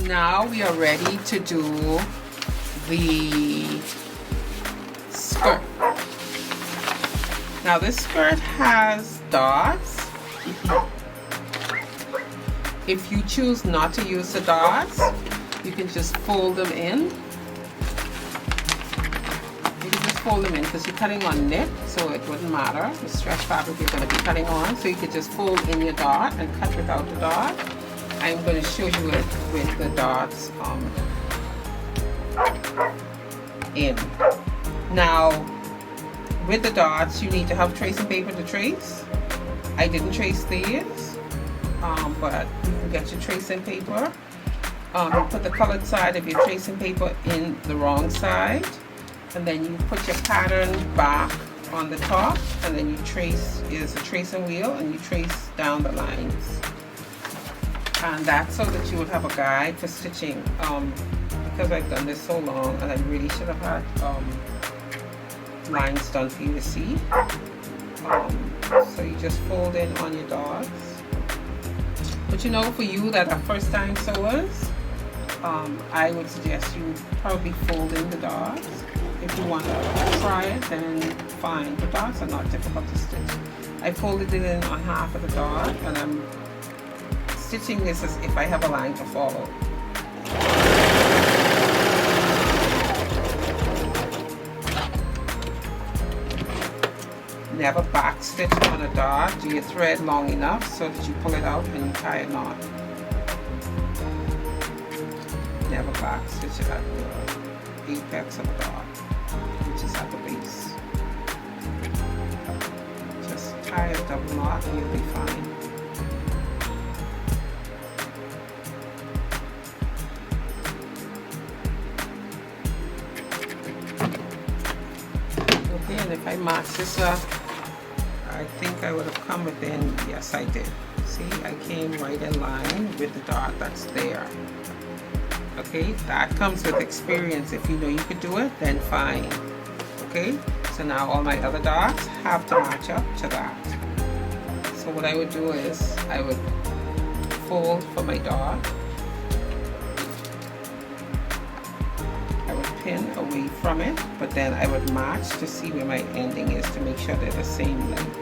Now we are ready to do the skirt. Now this skirt has dots. If you choose not to use the dots, you can just fold them in. You can just fold them in because you're cutting on knit, so it wouldn't matter. The stretch fabric you're going to be cutting on, so you could just fold in your dot and cut without the dot. I'm going to show you it with the dots in. Now, with the dots, you need to have tracing paper to trace. I didn't trace these, but you can get your tracing paper. You put the colored side of your tracing paper in the wrong side, and then you put your pattern back on the top, and then you trace, is a tracing wheel, and you trace down the lines. And that's so that you would have a guide for stitching, because I've done this so long, and I really should have had lines done for you to see. So you just fold in on your dots. But you know, for you that are first time sewers, I would suggest you probably fold in the dots. If you want to try it, then fine. The dots are not difficult to stitch. I folded it in on half of the dot, and I'm stitching this as if I have a line to follow. Never back stitch on a dot. Do your thread long enough so that you pull it out and you tie a knot. Never back stitch it at the apex of the dot, which is at the base. Just tie a double knot and you'll be fine. Okay, and if I match this up, I think I would have come within, yes I did. See, I came right in line with the dot that's there. Okay, that comes with experience. If you know you could do it, then fine. Okay, so now all my other dots have to match up to that. So what I would do is, I would fold for my dot. I would pin away from it, but then I would match to see where my ending is to make sure they're the same length.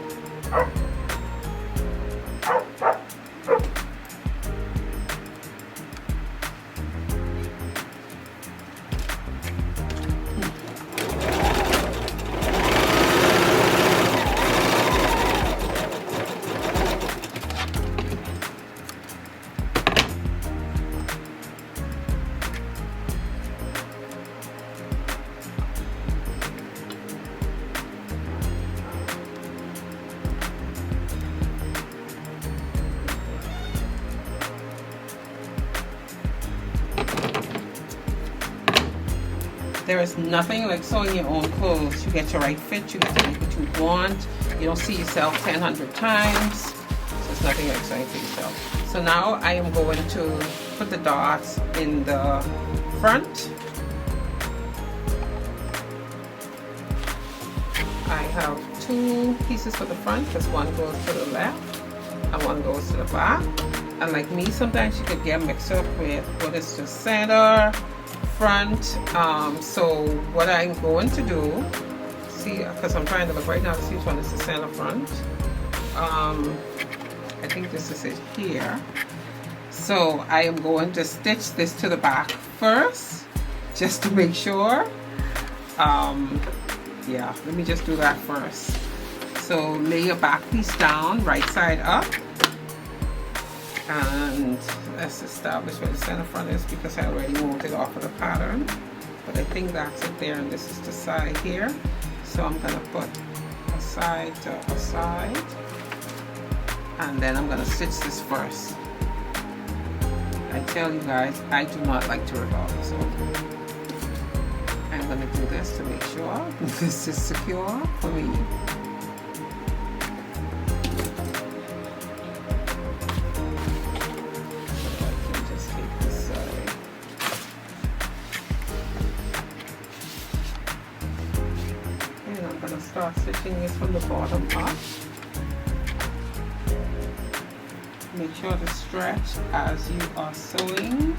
There is nothing like sewing your own clothes. You get your right fit, you get to make what you want. You don't see yourself 100 times. So it's nothing like sewing for yourself. So now I am going to put the dots in the front. I have two pieces for the front because one goes to the left and one goes to the back. And like me, sometimes you could get mixed up with what is the center, front. So what I'm going to do, see, because I'm trying to look right now to see which one is the center front. I think this is it here. So I am going to stitch this to the back first, just to make sure. Yeah, let me just do that first. So lay your back piece down, right side up. And let's establish where the center front is because I already moved it off of the pattern. But I think that's it there, and this is the side here. So I'm going to put a side to a side. And then I'm going to stitch this first. I tell you guys, I do not like to revolve, so I'm going to do this to make sure this is secure for me. Start stitching this from the bottom up. Make sure to stretch as you are sewing.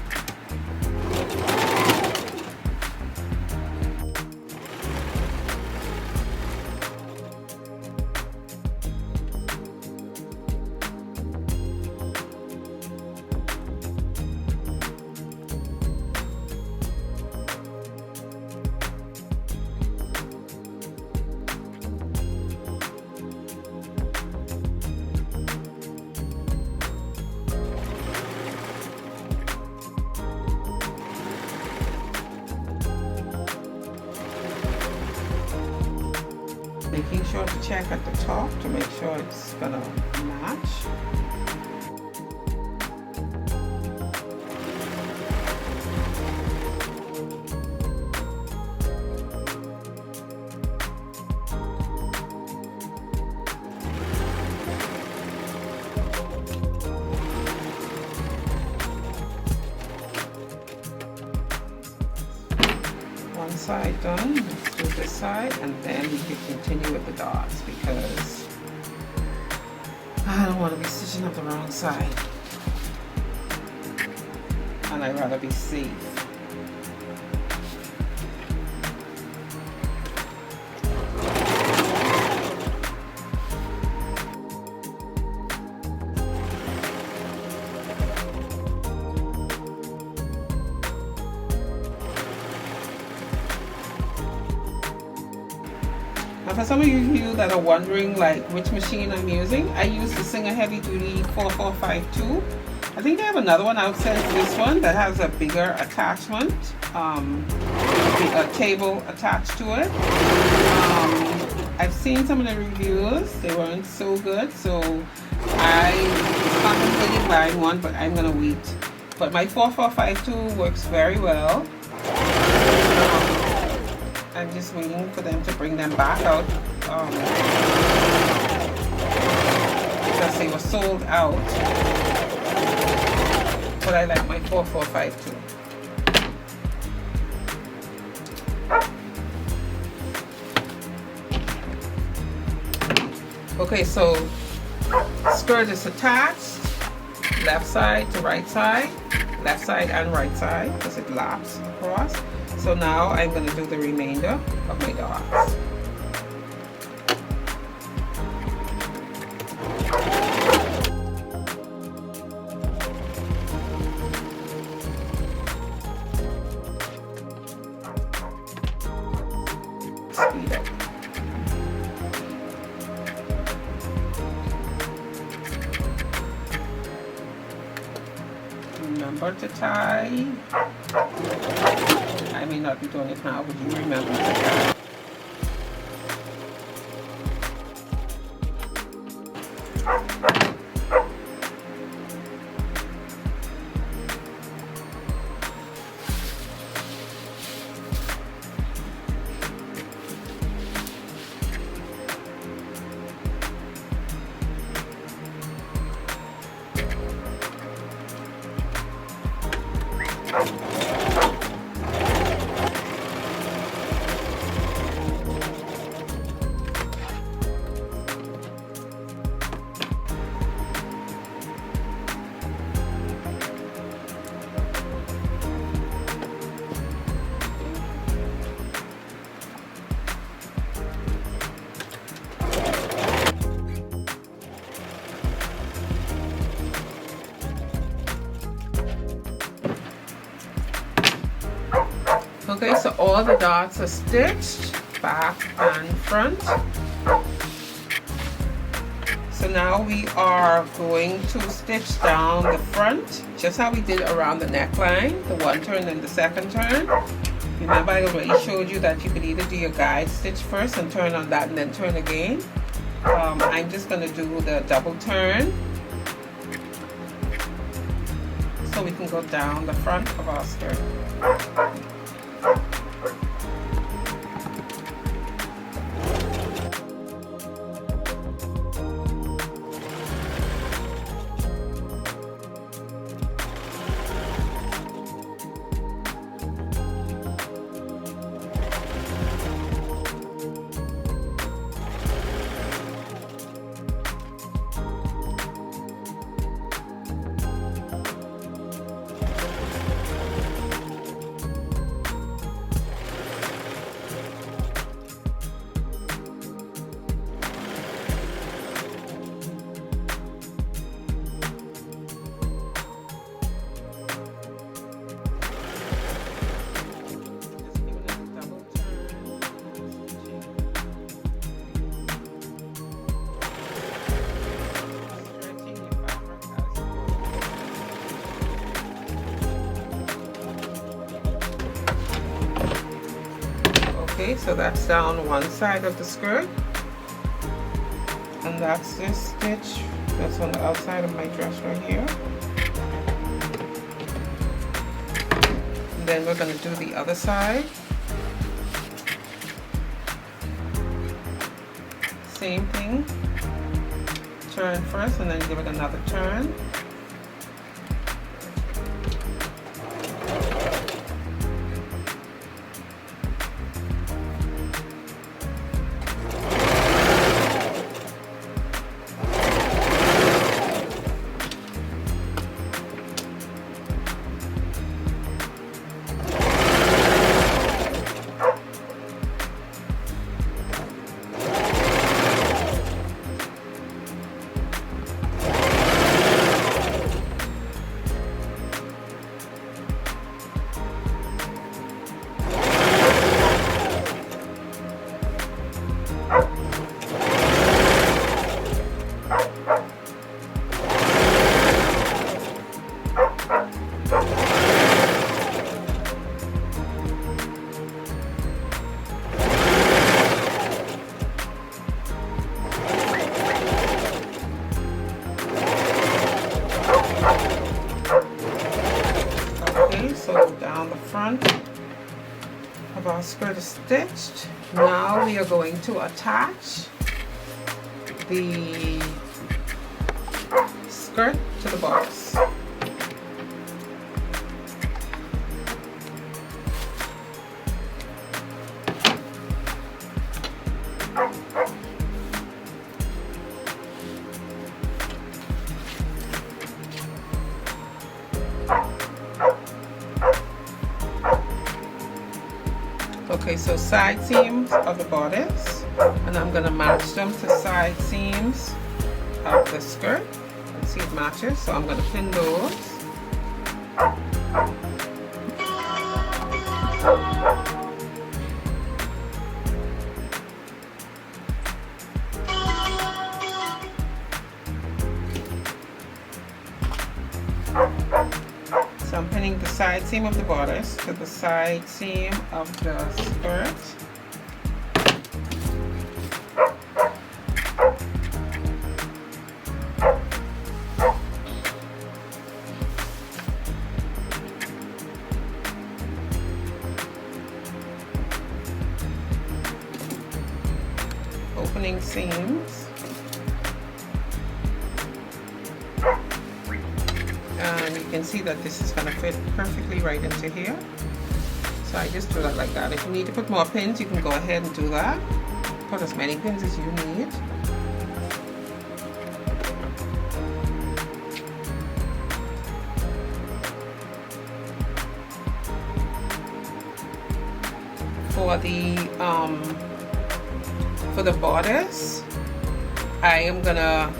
making sure to check at the top to make sure it's gonna match. One side done, let's do this side, and then we can continue with the dots because I don't want to be stitching up the wrong side, and I'd rather be safe. Now for some of you that are wondering like which machine I'm using, I use the Singer Heavy Duty 4452. I think they have another one outside this one that has a bigger attachment, a table attached to it. I've seen some of the reviews, they weren't so good, so I was contemplating buying one, but I'm gonna wait. But my 4452 works very well. I'm just waiting for them to bring them back out because they were sold out, but I like my 4452. Okay, so skirt is attached, left side to right side, left side and right side because it laps across. So now I'm going to do the remainder of my dots. Speed up. Remember to tie. I may not be doing it now, but you remember to tie. Okay, so all the dots are stitched, back and front. So now we are going to stitch down the front, just how we did around the neckline, the one turn and the second turn. Remember I already showed you that you could either do your guide stitch first and turn on that and then turn again. I'm just going to do the double turn so we can go down the front of our skirt. Okay, so that's down one side of the skirt. And that's this stitch that's on the outside of my dress right here. And then we're going to do the other side. Same thing. Turn first and then give it another turn. So down the front of our skirt is stitched. Now we are going to attach the skirt to the bodice. Okay, so side seams of the bodice, and I'm going to match them to side seams of the skirt. Let's see, it matches, so I'm going to pin those. So I'm pinning the side seam of the bodice to the side seam of the skirt. Opening seams. And you can see that this is going to fit perfectly right into here. So I just do that like that. If you need to put more pins, you can go ahead and do that. Put as many pins as you need. For the bodice, I am gonna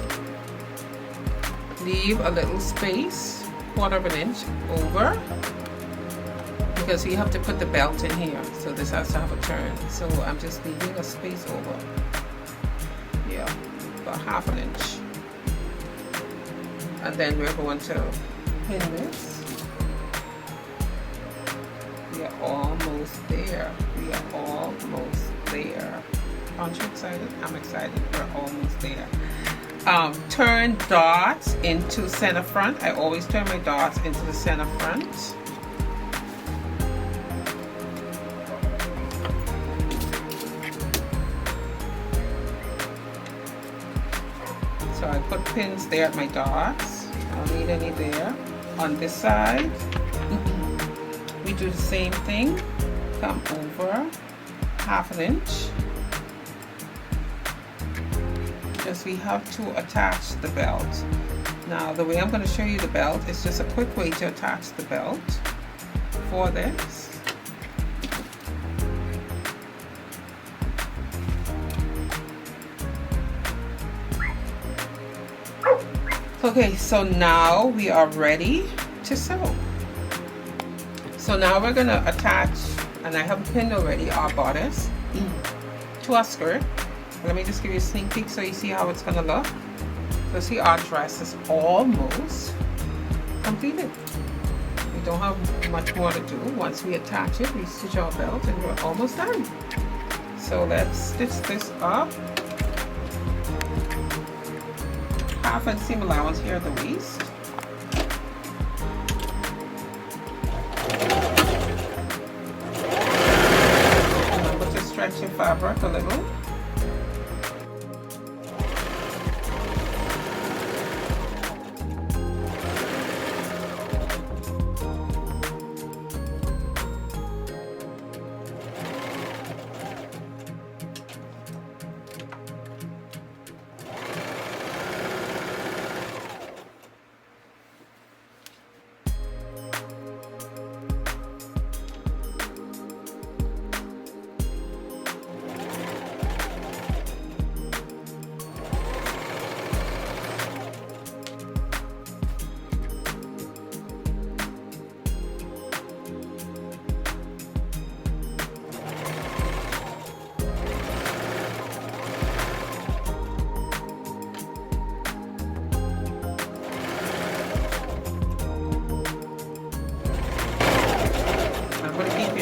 leave a little space, 1/4 of an inch over, because you have to put the belt in here, so this has to have a turn. So I'm just leaving a space over, yeah, about 1/2 inch, and then we're going to pin this. We are almost there. We are almost there. Aren't you excited? I'm excited. We're almost there. Turn dots into center front. I always turn my dots into the center front. So I put pins there at my dots. I don't need any there. On this side, we do the same thing. Come over 1/2 inch. Because we have to attach the belt. Now the way I'm going to show you the belt is just a quick way to attach the belt for this. Okay, so now we are ready to sew. So now we're going to attach, and I have pinned already, our bodice to our skirt. Let me just give you a sneak peek so you see how it's going to look. So see, our dress is almost completed. We don't have much more to do. Once we attach it, we stitch our belt and we're almost done. So let's stitch this up. half inch seam allowance here at the waist. Remember to stretch your fabric a little.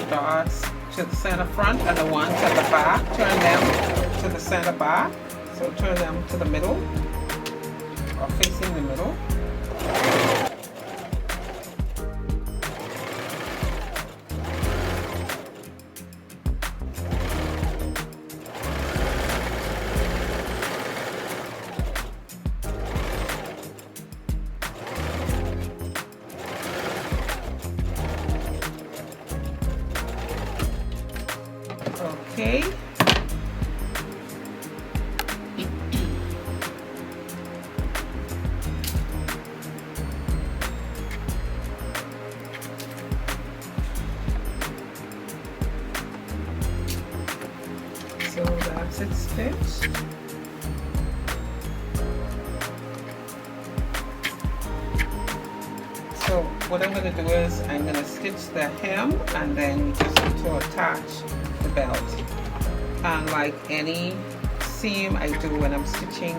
Dots to the center front and the ones at the back, turn them to the center back. So turn them to the middle or facing the middle. Okay. So that's it stitched. So what I'm going to do is I'm going to stitch the hem and then just to attach the belt. And like any seam I do when I'm stitching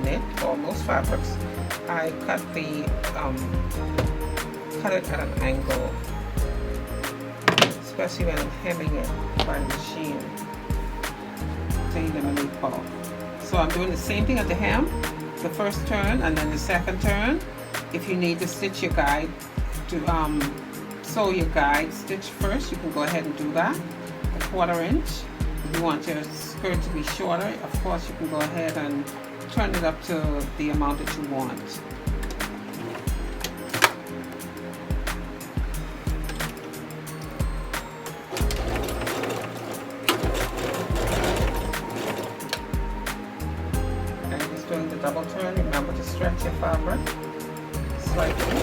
knit or most fabrics, I cut it at an angle, especially when I'm hemming it by machine to eliminate bulk. So I'm doing the same thing at the hem, the first turn and then the second turn. If you need to stitch your guide to sew your guide stitch first, you can go ahead and do that. A 1/4 inch. If you want your skirt to be shorter, of course you can go ahead and turn it up to the amount that you want. And just doing the double turn, remember to stretch your fabric slightly.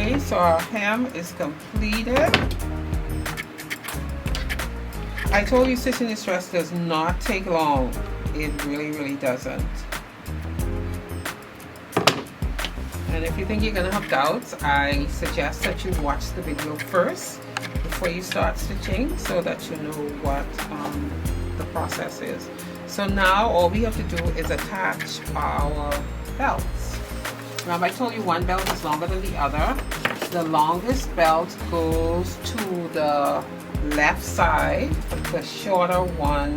Okay, so our hem is completed. I told you stitching this dress does not take long. It really doesn't. And if you think you're gonna have doubts, I suggest that you watch the video first before you start stitching so that you know what the process is. So now all we have to do is attach our belts. Remember I told you one belt is longer than the other. The longest belt goes to the left side, the shorter one,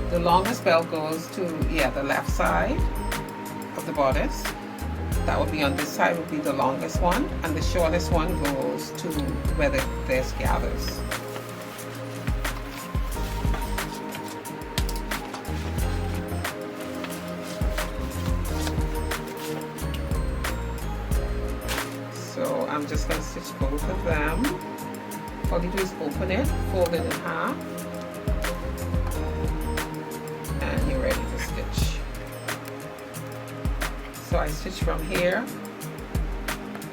the longest belt goes to, the left side of the bodice. That would be on this side, would be the longest one, and the shortest one goes to where there's gathers. So I'm just going to stitch both of them. All you do is open it, fold it in half, and you're ready to stitch. So I stitch from here,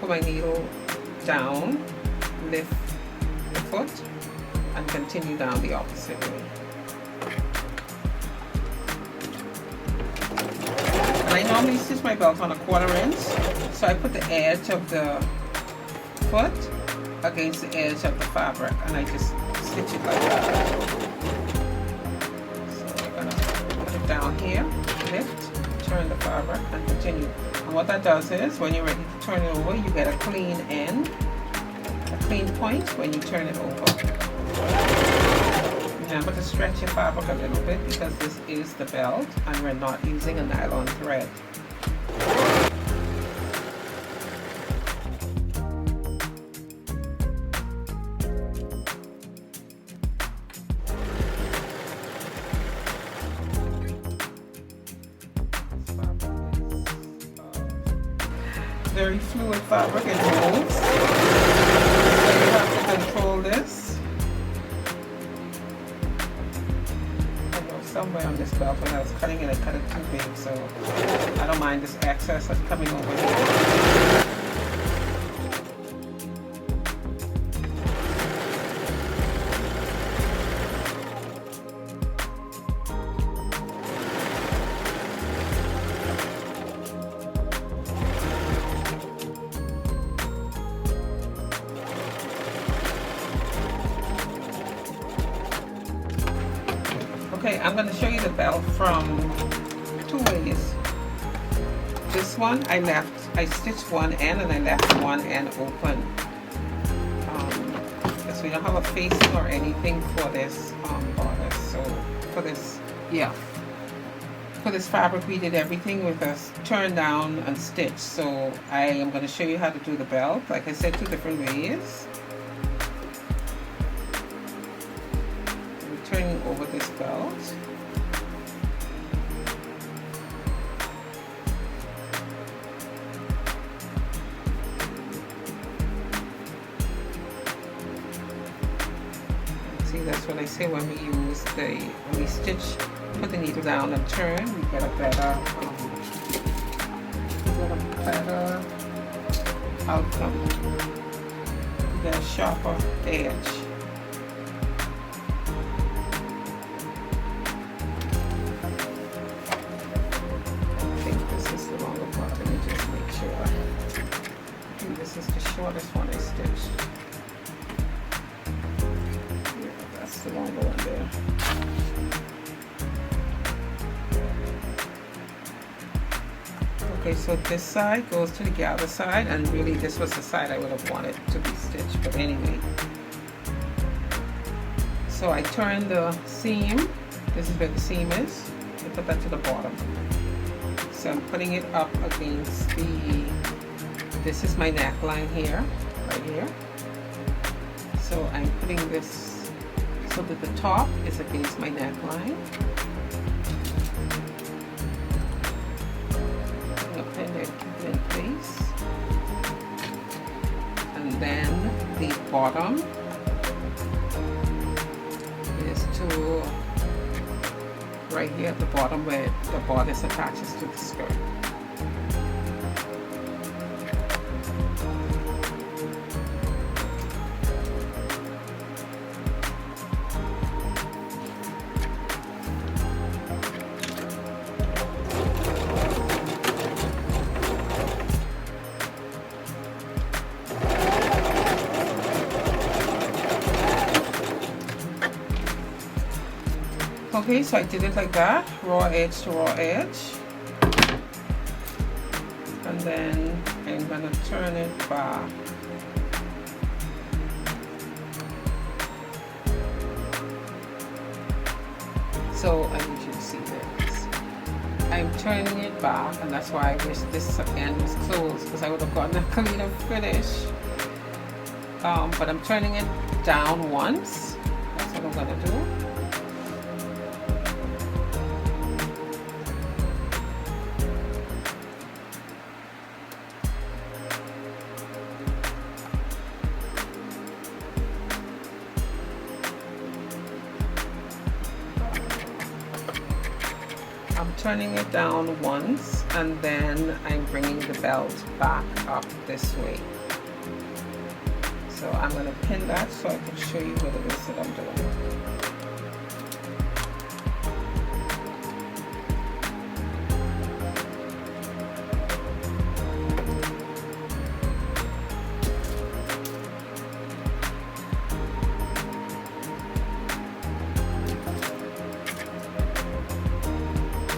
put my needle down, lift the foot, and continue down the opposite way. And I normally stitch my belt on a 1/4 inch, so I put the edge of the foot against the edge of the fabric, and I just stitch it like that. So we're gonna put it down here, lift, turn the fabric, and continue. And what that does is, when you're ready to turn it over, you get a clean end, a clean point when you turn it over. Remember to stretch your fabric a little bit because this is the belt and we're not using a nylon thread. Very fluid fabric, it moves, so you have to control this. I know somewhere on this belt when I was cutting it, I cut it too big, so I don't mind this excess that's coming over here. Okay, I'm going to show you the belt from 2 ways. This one I stitched one end and I left one end open. Because we don't have a facing or anything for this bodice. So for this fabric we did everything with a turn down and stitch. So I am going to show you how to do the belt. Like I said, 2 different ways. Turning over this belt. See, that's what I say when we stitch, put the needle down and turn, we get a better outcome. We get a sharper edge. This is the shortest one I stitched. Yeah, that's the longer one there. Okay, so this side goes to the gather side, and really this was the side I would have wanted to be stitched, but anyway. So I turn the seam. This is where the seam is. I put that to the bottom. So I'm putting it up against this is my neckline here, right here. So I'm putting this so that the top is against my neckline. Putting a pin there to keep it in place. And then the bottom is to right here at the bottom where the bodice attaches to the skirt. Okay, so I did it like that, raw edge to raw edge. And then I'm gonna turn it back. So I need you to see this. I'm turning it back, and that's why I wish this end was closed, because I would have gotten a cleaner finish. But I'm turning it down once. That's what I'm gonna do. I'm turning it down once, and then I'm bringing the belt back up this way. So I'm going to pin that so I can show you what it is that I'm doing.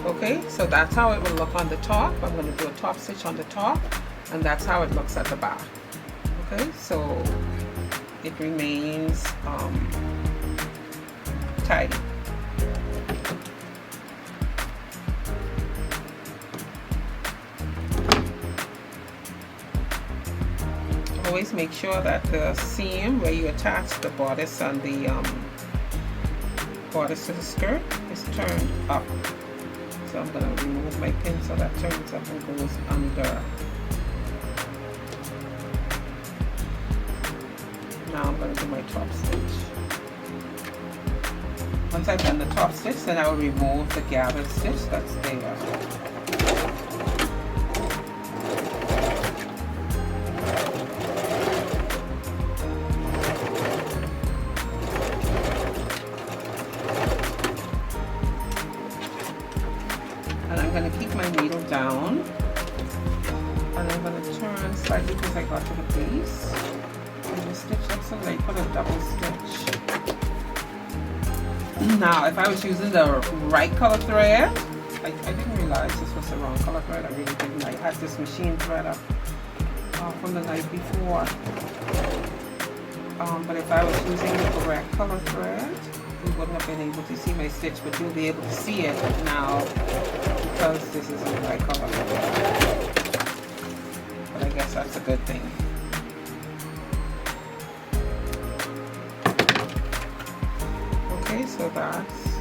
Okay, so that's how it will look on the top. I'm going to do a top stitch on the top, and that's how it looks at the back. Okay, so it remains tidy. Always make sure that the seam where you attach the bodice and the bodice to the skirt is turned up. So I'm going to remove my pin so that turns up and goes under. Now I'm going to do my top stitch. Once I've done the top stitch, then I will remove the gathered stitch that's there. And I'm going to keep my needle down, and I'm going to turn slightly because I got to the base. And the stitch looks so I put a double stitch. Now, if I was using the right color thread, I didn't realize this was the wrong color thread. I really didn't. I had this machine thread up from the night before. But if I was using the correct color thread, you wouldn't have been able to see my stitch, but you'll be able to see it now because this is the right color thread. But I guess that's a good thing. Okay, so that's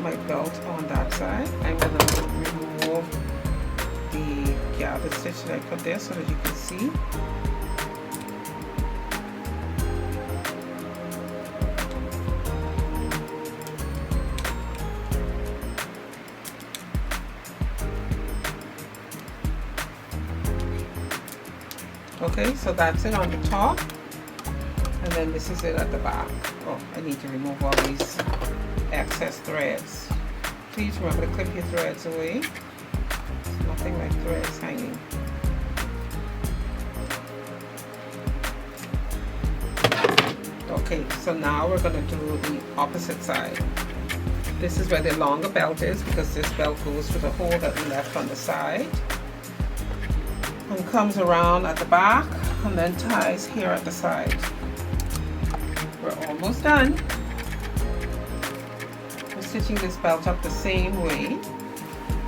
my belt on that side. I'm going to remove the gathered stitch that I put there so that you can see. Okay, so that's it on the top, and then this is it at the back. Oh, I need to remove all these excess threads. Please remember to clip your threads away. There's nothing like threads hanging. Okay, so now we're going to do the opposite side. This is where the longer belt is because this belt goes through the hole that we left on the side and comes around at the back and then ties here at the side. We're almost done. We're stitching this belt up the same way.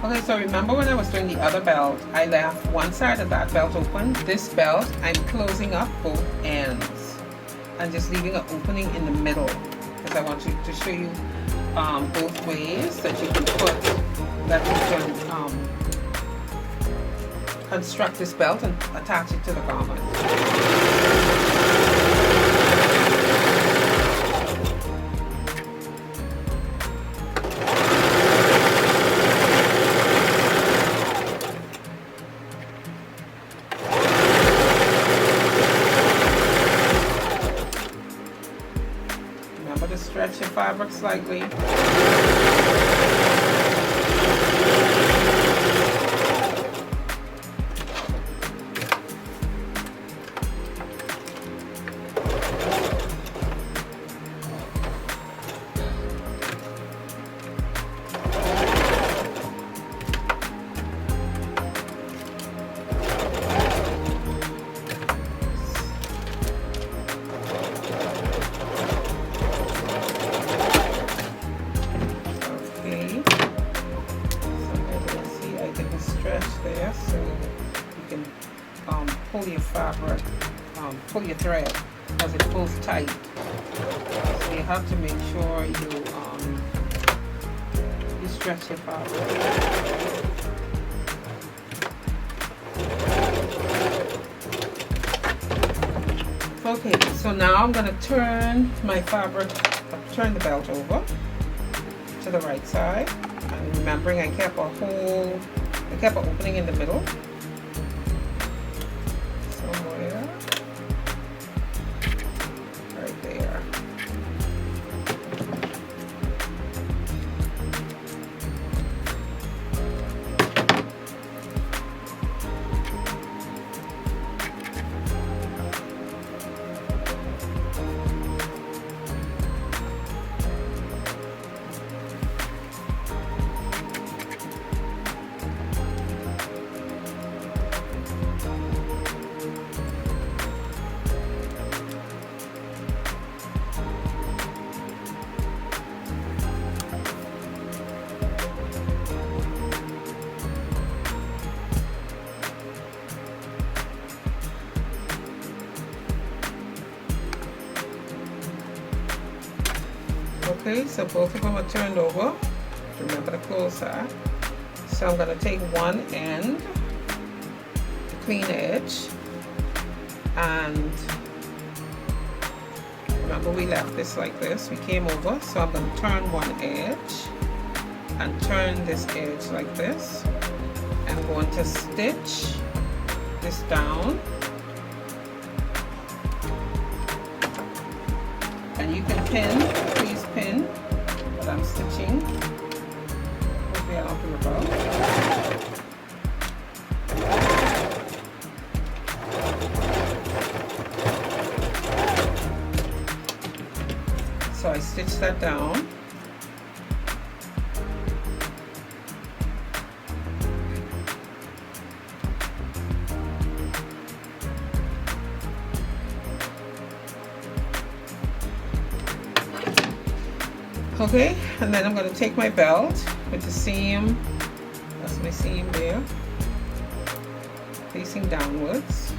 Okay, so remember when I was doing the other belt, I left one side of that belt open. This belt, I'm closing up both ends and just leaving an opening in the middle because I want to show you both ways that you can construct this belt and attach it to the garment. Remember to stretch your fabric slightly. so you can pull your fabric, pull your thread as it pulls tight. So you have to make sure you stretch your fabric. Okay, so now I'm going to turn my fabric, turn the belt over to the right side. And remembering I kept an opening in the middle. Somewhere. Right there. Okay, so both of them are turned over. Remember to close that. So I'm going to take one end, the clean edge, and remember we left this like this. We came over, so I'm going to turn one edge and turn this edge like this. I'm going to stitch this down. And you can pin, please pin what I'm stitching. Hopefully I don't do it wrong. So I stitch that down. Okay, and then I'm going to take my belt with the seam, that's my seam there, facing downwards.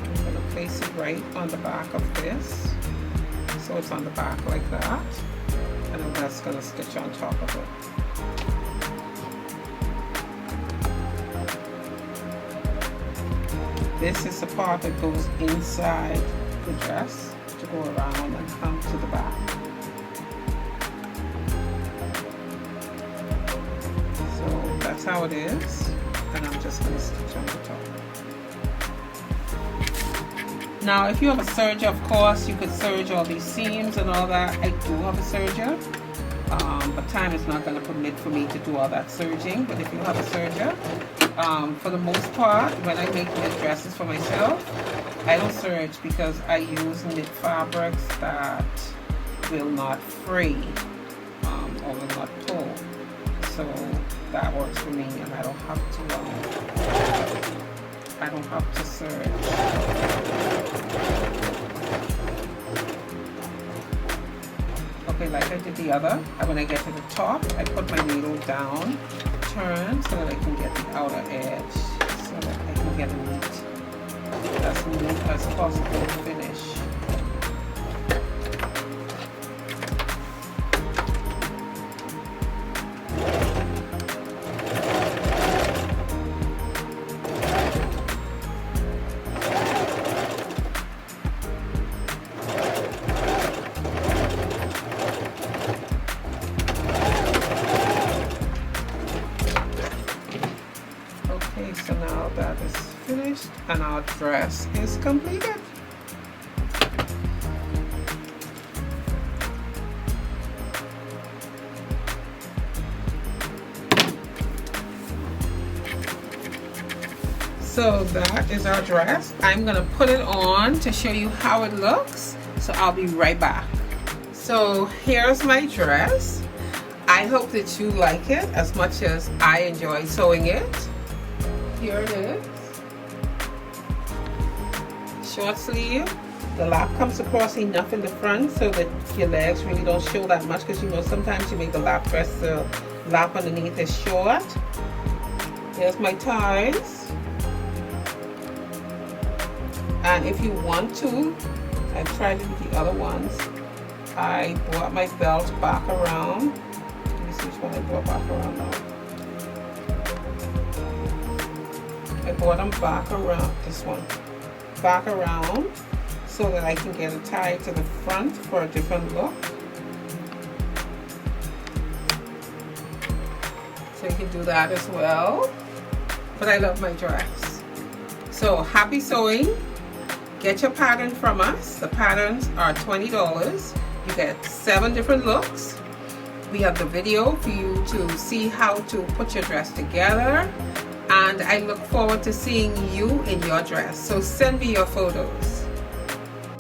I'm going to place it right on the back of this, so it's on the back like that, and I'm just going to stitch on top of it. This is the part that goes inside the dress to go around and come to the back. So that's how it is, and I'm just going to stitch on the top. Now if you have a serger, of course you could serge all these seams and all that. I do have a serger, but time is not going to permit for me to do all that serging. But if you have a serger, for the most part, when I make knit dresses for myself, I don't serge because I use knit fabrics that will not fray or will not pull. So that works for me, and I don't have to serge. Okay, like I did the other, and when I get to the top, I put my needle down, turn so that I can get the outer edge, so that I can get a neat, as neat as possible finish. So now that is finished and our dress is completed. So that is our dress. I'm gonna put it on to show you how it looks. So I'll be right back. So here's my dress. I hope that you like it as much as I enjoy sewing it. Here it is. Short sleeve. The lap comes across enough in the front so that your legs really don't show that much, because you know sometimes you make the lap dress, the lap underneath is short. There's my ties. And if you want to, I've tried it with the other ones. I brought my belt back around. Let me see which one I brought back around now. I brought them back around, this one. Back around so that I can get a tie to the front for a different look. So you can do that as well. But I love my dress. So happy sewing. Get your pattern from us. The patterns are $20. You get 7 different looks. We have the video for you to see how to put your dress together. And I look forward to seeing you in your dress. So send me your photos.